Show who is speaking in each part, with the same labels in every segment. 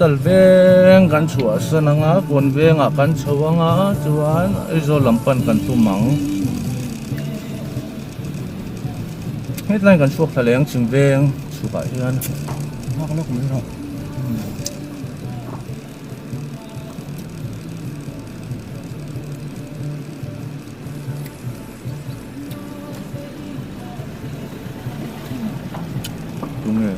Speaker 1: Dal veng kan chua sananga kon venga kan chawanga chuan izo lampan kan tumang headline kan chuak thaleng chim veng chuka hian
Speaker 2: Mắc lốc mấy rồi.
Speaker 1: đúng rồi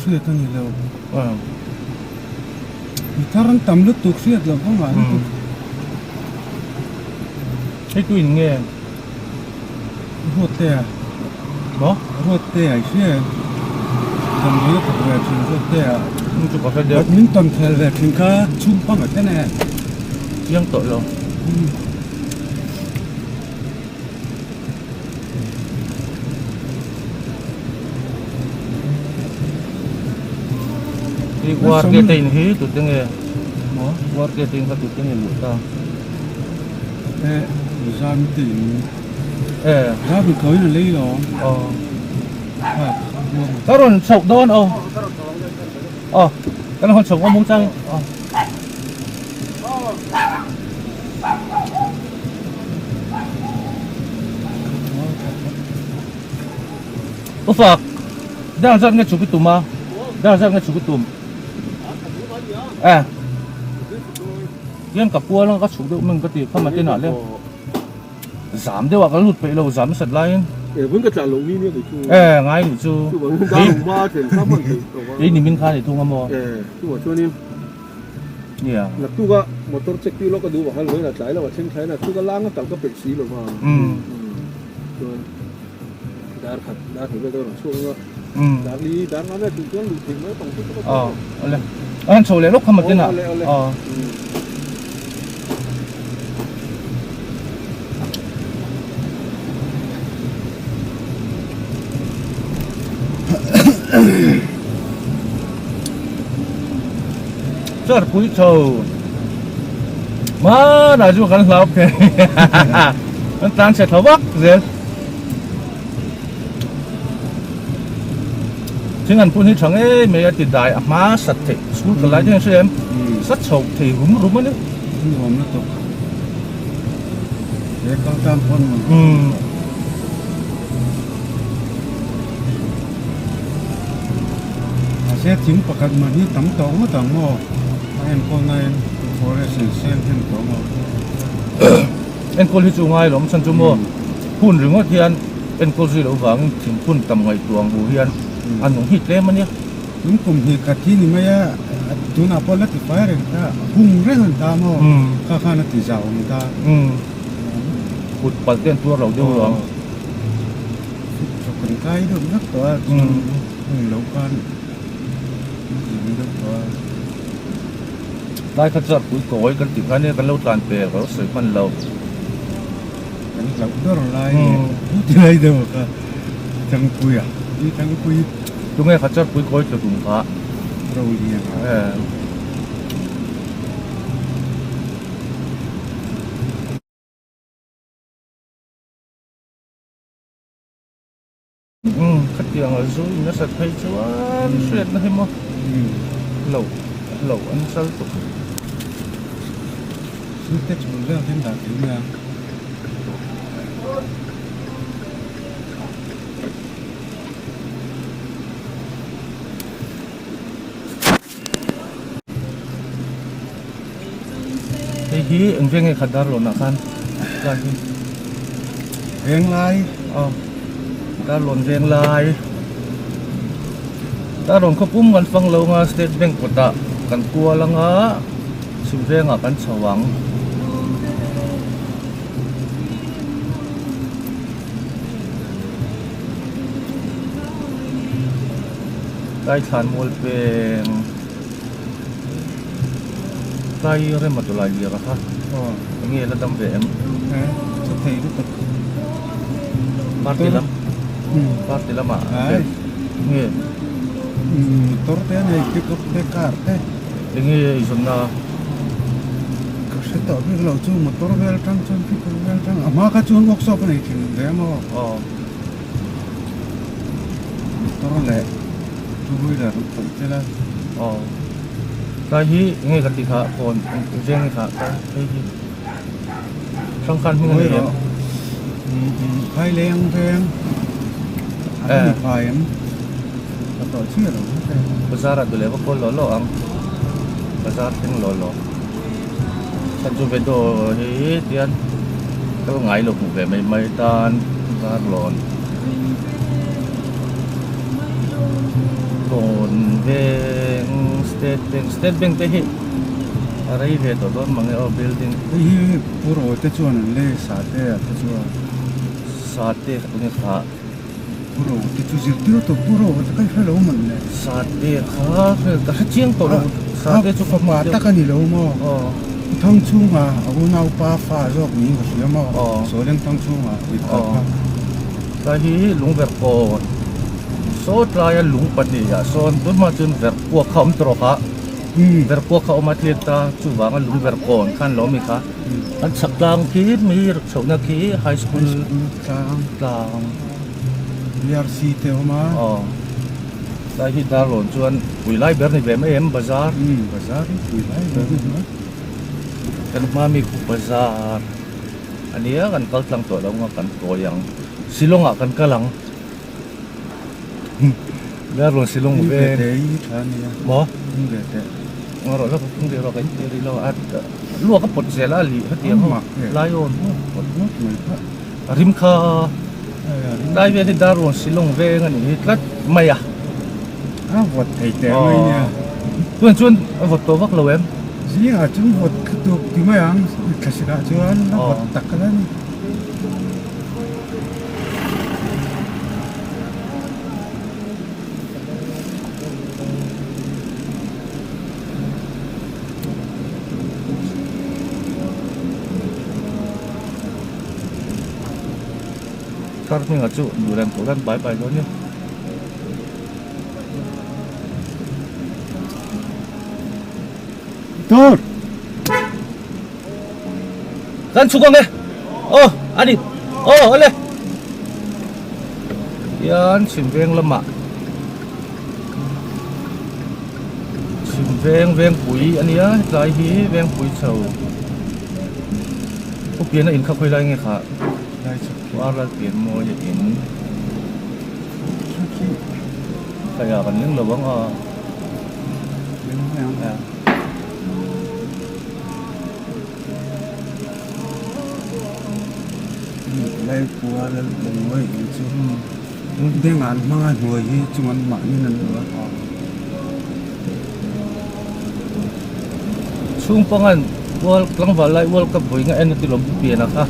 Speaker 2: Suy cái này lâu.
Speaker 1: à
Speaker 2: Thằng tầm lúc tục suy là không phải.
Speaker 1: thế tôi nghe
Speaker 2: Hốt tè.
Speaker 1: đó
Speaker 2: Hốt tè suy. Tầm lúc tục về chuyện hốt tè.
Speaker 1: không chụp cái
Speaker 2: Bắt
Speaker 1: đấy
Speaker 2: mình tầm theo về chuyện cá chung phong ở thế này.
Speaker 1: riêng tội rồi đi qua cái tin hí tụi tiếng nghe qua cái tin các tụi tiếng nghe lụt ta
Speaker 2: Ê, ra mình tỉnh.
Speaker 1: ê
Speaker 2: Ra mình khởi là lấy rồi.
Speaker 1: cácron sọc đón cái nó sọc có muốn chăng ô phật đang ra nghe chụp cái tùm mà đang ra nghe chụp cái tùm yên cặp cua nó có chụp được mình có tiền không mà tên nào lên giảm đi hoặc cái lụt bể lâu giảm sệt lại
Speaker 3: vẫn cái trả lồng mini để chú
Speaker 1: ngay được chú
Speaker 3: vẫn cái lồng ba tiền sáu mươi
Speaker 1: đi nhìn mình khai để thu ngon
Speaker 3: chú bảo cho nên
Speaker 1: yeah
Speaker 3: là chú cái motor check đi lo cái đủ vào hai là trái là vào trên trái là chú cái lang nó tạo cái bể xí rồi mà rồi đã thử cái đó là xuống đã lý đã nói là chú cái lụt thì mới tổng chút
Speaker 1: lên anh sầu lấy lúc không mà tên nào rất quý trầu mà đã chú khăn lọc kìa nó tan sẽ thấu bắc gì chính anh phun hết chẳng ấy mấy tiền đại má sạch thì xuống cái lái cho anh xem rất sầu thì đúng đúng đấy
Speaker 2: Hồn nó tục. Để con tam con mà. Sẽ chính bậc mà như tấm tấu mà tấm mò. Em con này fluorescent xem thêm tấu mò.
Speaker 1: anh cô đi chung ngay lắm sân chung mò phun rừng ở thiên anh cô gì đâu vắng chính phun tầm ngày tuồng bù hiền anh cũng hít lên mà nhé
Speaker 2: Những cùng thì cả chi thì mấy á chúng nào có lát thì phải rồi ta hung rất là ta mò. Khá khá nó thì giàu người ta.
Speaker 1: phụt bật tên tua đầu tiêu rồi
Speaker 2: Chụp cái cái đó rất to. Lâu con. Rất to.
Speaker 1: ได้ขจัดปุ๋ยโกยกันติดกันเนี่ยกันเล่าตานเปรย์เขาใส่มันเรา
Speaker 2: Cái lâu đó là lại. Thì lại đâu cả. Thằng quỳ à? Đi thằng quỳ.
Speaker 1: ตรงนี้ขจัดปุ๋ยโกยจะถุงผ้า
Speaker 2: Rồi đi à?
Speaker 1: ขัดเตียงอะไรสู้นักสัตว์ไทยชวนเสียดนะให้มั้งเหล่าอันสัลตุก
Speaker 2: Suốt Tết chúng ta thêm đạt thứ nào?
Speaker 1: thì hí ứng viên ngày khát đar lộn kan ra đi
Speaker 2: Hẹn lại.
Speaker 1: đar lộn viên lại đar lộn khắp gần phăng lâu nga State Bank của ta kan cua lang á chim viên à kan chawang cái thàn mol peng cái rồi mà tụi lại gì rồi ha nghe là đâm về em
Speaker 2: Cho thầy rất thật.
Speaker 1: party lắm mà
Speaker 2: Đấy.
Speaker 1: nghe
Speaker 2: Motor thế này cái cốc cái car thế.
Speaker 1: nghe dùng na
Speaker 2: Sẽ tạo cái lầu chú motor về trăng chân cái con về trăng. Mà cái chú workshop này thì để mà motor lẹ. vui là cũng thế là
Speaker 1: cái hi nghe cái gì cả còn riêng cả cái hi trong khăn như
Speaker 2: vui
Speaker 1: này
Speaker 2: rồi hai len ven phải emต่อเชื่อหรอ
Speaker 1: pasar ada level kau lolo ang pasar ting lolo sanju bedo hi tian kalau ngai lục về mấy tan pasar lon còn về state bank thế hi arai về đó đó mang ở building
Speaker 2: hi puro te chuan le sa te te chuan
Speaker 1: sate ini kha
Speaker 2: puro te chu zir tio to puro te kai hello man le
Speaker 1: sate kha ka chiang to sate chu
Speaker 2: fa ma ta kan ni lo mo thong chu ma au nau pa fa jok ni ko sia mo so leng thong chu ma i ta
Speaker 1: cái hi lung ver ko so trai lung pani ya son tu ma chun ver ko khom tro kha ver ko kha ma tlet ta chu wang lung ver kon khan lo mi kha an sak lang ki mi so na ki high school tlang
Speaker 2: BRC te ma
Speaker 1: cái hi dar lon chuan ui lai ber ni ve ma em bazar
Speaker 2: bazar ui lai ber ni ma
Speaker 1: kan ma mi ku bazar ania kan kal tlang to lo nga kan to yang silonga kan kalang dar lon silong ve
Speaker 2: te i than ya
Speaker 1: mo
Speaker 2: ve te
Speaker 1: ngoro lo kung de ro kan te ri lo at lu ka pot zela li hatiam ma lion
Speaker 2: pot no mai pa
Speaker 1: rim kha dai ve ti dar lon silong ve ngani tlat maya
Speaker 2: vot thei te mai nia
Speaker 1: chuan chuan vot to vak lo em
Speaker 2: gì à chúng vượt cái tục thì mấy anh cái gì đó chứ anh nó vượt tắc cái đấy
Speaker 1: kar ni ngacu duran turan bye bye lo ni
Speaker 2: tốt
Speaker 1: kan sugang eh adit ole yan simveng lama simveng pui ania lai hi veng pui chau ko pian in kha khoi lai nge kha
Speaker 2: đây chụp
Speaker 1: wa la pian mo ye in kaya kan ling lo bang
Speaker 2: đây qua là người chứ đang ăn mang người chứ ăn mặn như này nữa
Speaker 1: chung pangan wal klang balai wal ka boi nga en ti lom pian kha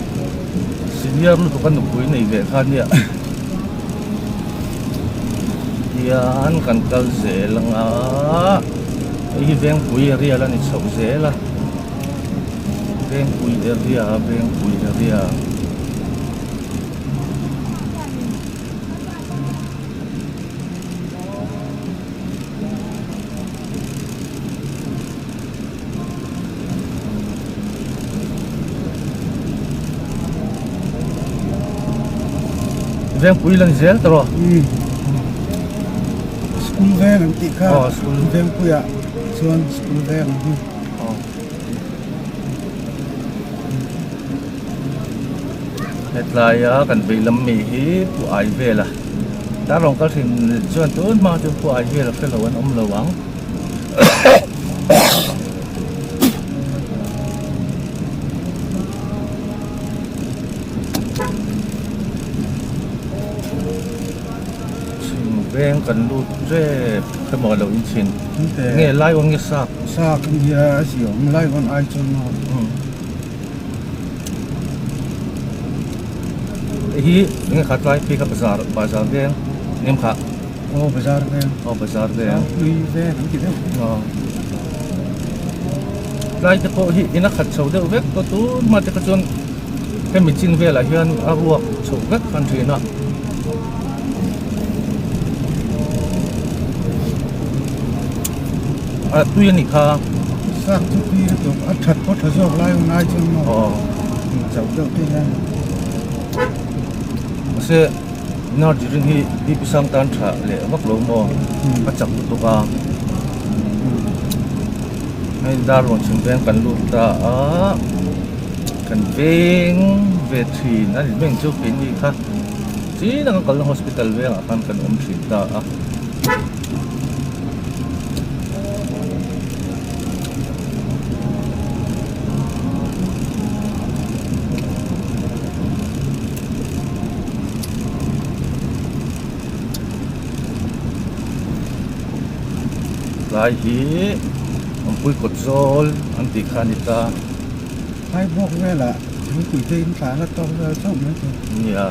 Speaker 1: senior lu kan boi nei ve khan ya yan kan kal zel nga hi veng pui ria la ni chau zela veng pui ria veng pui lan zel tro
Speaker 2: school van nanti kah school van punya cuan school van
Speaker 1: hetlaya kan velam mi hi pu ai vela ta rong ka thin chuan tun ma chu pu ai vela ka lawan lawang veng kan lu tre ka mo lo in chin nge lai wang nge sak
Speaker 2: sak dia siom lai wan ai chon ma
Speaker 1: hi nge khat lai pi ka bazar veng nem kha
Speaker 2: bazar van
Speaker 1: bazar veng
Speaker 2: lui van nanti dah
Speaker 1: lai te ko hi ina khat chau de vek ko tu ma te ka chon ke mi chin vela hian a ruak chau vek kan thina tuy nhiên kha
Speaker 2: sak tu pi tu thật có thật rồi lai wan ai chon ma chau tu ti na
Speaker 1: se นอร์จิงฮีพิสังตันถ่าเลยมักลงโมก็จับตุกาให้ดาร์วันชิงแบงกันลูกตากันเวงเวทีนั่นเวงจุกินนี่ค่ะจีนั่งกันลง hospital เวงกันอมชิตาลายฮีปุยกดโซลอันติคานิตา
Speaker 2: ให้บอกแม่ละถึงตีเต็มสารแล้วต้องเราชอบไหมจ๊ะ
Speaker 1: เนี่ย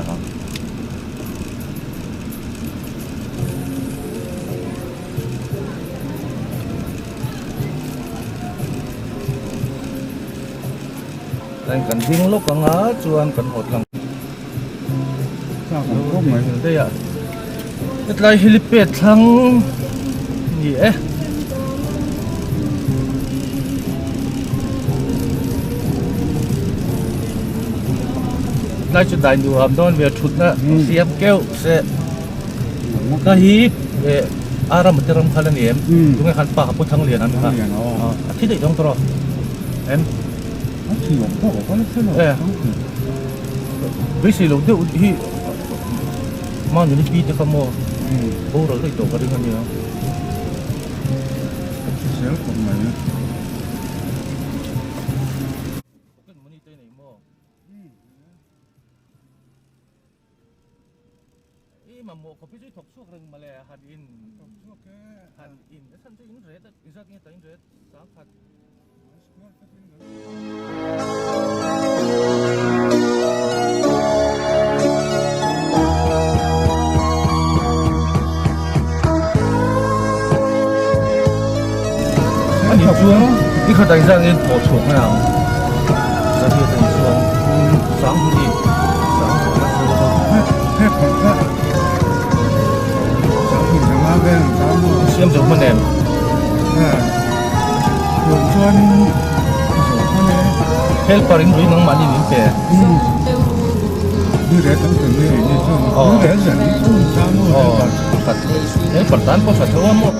Speaker 1: แต่กันทิ้งลูกกังอาจวนกันหดหลัง
Speaker 2: ข้าวของพวกไหม
Speaker 1: ได้อะแต่ลายเฮลิเปดทั้งนี่น่าจะได้ดูครับโดนเวียชุดนะเสียบแก้วเสะก็ฮีอารามมันจะรำคาญเนี่ยตรงนี้ขันปากพูดทั้งเรียนนั่นครับที่ได้ต้องตรอ
Speaker 2: ที่หลงพ่อก็ไม่ใช่หรอก
Speaker 1: วิสิลงเดี๋ยวที่มันอยู่ในปีจะขโมยโอ้เราได้ตัวกันด้วยกันเยอะ
Speaker 2: เสียคนไหน
Speaker 1: มาโมเขาพิจิตรถกสู้เรื่องมาเลยฮันอินฮันอินแล้วฉันจะอินเรดอินสักนี้แต่อินเรดสามพันอันนี้ช่วงนี่เขาแต่งสักนี้ถอดช่วงให้เราสักนี้แต่งช่วงสามปี
Speaker 2: แค่ผ่อนก็มาเป็นตามมือ
Speaker 1: เชื่อมถึงคนเดิม
Speaker 2: หลวงชวน
Speaker 1: เฮลปาริงรู้น้องมันนี่นิ่งเตะ
Speaker 2: ดูเด็กตั้งแต่เมื่อนี่ช่วงดูเด็กเสร็จช่วงตามมือ
Speaker 1: ตัดเฮลปาร์ตันพอสัตว์ว่ามั่ว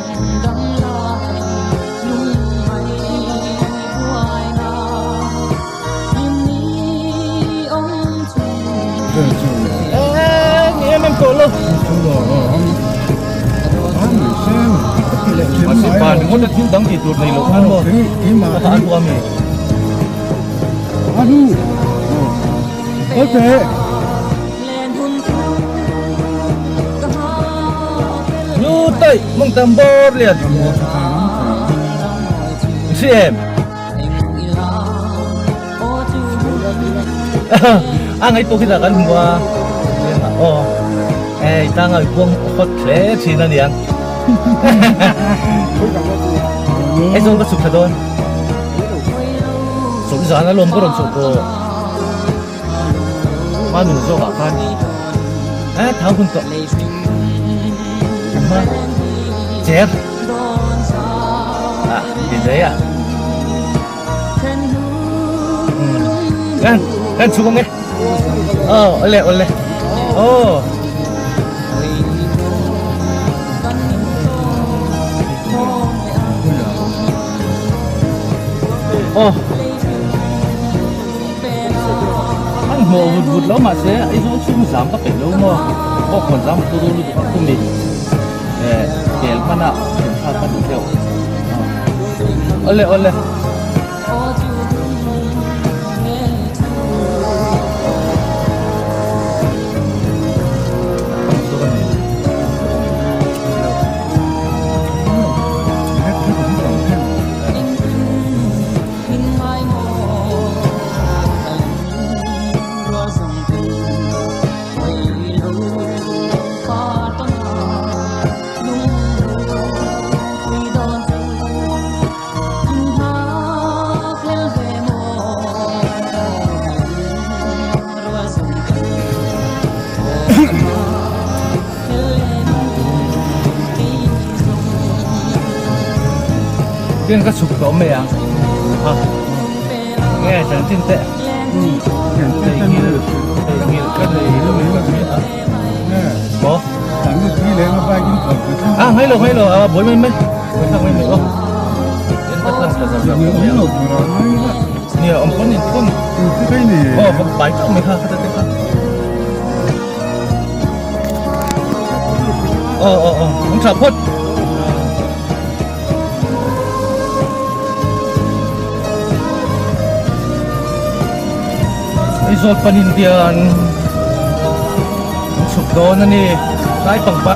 Speaker 1: นี่มันโตแล้วmasih paling mau dah tindang tidur nih lo kan lo tahan gua mi
Speaker 2: aduh oke
Speaker 1: nyutai mengtambor lihat siap ngai tu kita kan gua oh kita ngai buang hot plate sih nanti yangไอ้โซนก็สุกกระโดนสงสารอารมณ์ก็โดนสุกโกมาหนูโซกะคันทางคุณต่อมาเจ็บดีเลยกันสุกมั้ยoleh anh mồ vụt lắm mà sẽ ấy số chung giảm các bệnh lắm mà có còn giảm tôi luôn không đi để mà nào kiểm tra các điều ole cái sụp có mẹ nghe chẳng tin tệ thầy nghĩ cái này nó mới là อ๋อ
Speaker 2: แต่เมื่อกี้เลยมาไปกินก่อนก็ต้อง
Speaker 1: ให้lo bối mấy bối thằng mấy ô đến tất cả là
Speaker 2: เดี๋ยว
Speaker 1: sao
Speaker 2: นี้หลบอยู่แล้วไม่ว่า
Speaker 1: nè ông con nhìn con
Speaker 2: คือที่ไหนเนี่ย
Speaker 1: không phải cho mày ha cái cái ông chả phốtไอ้โซนปนินเดียนสุกโดนนั่นนี่ได้ปังปะ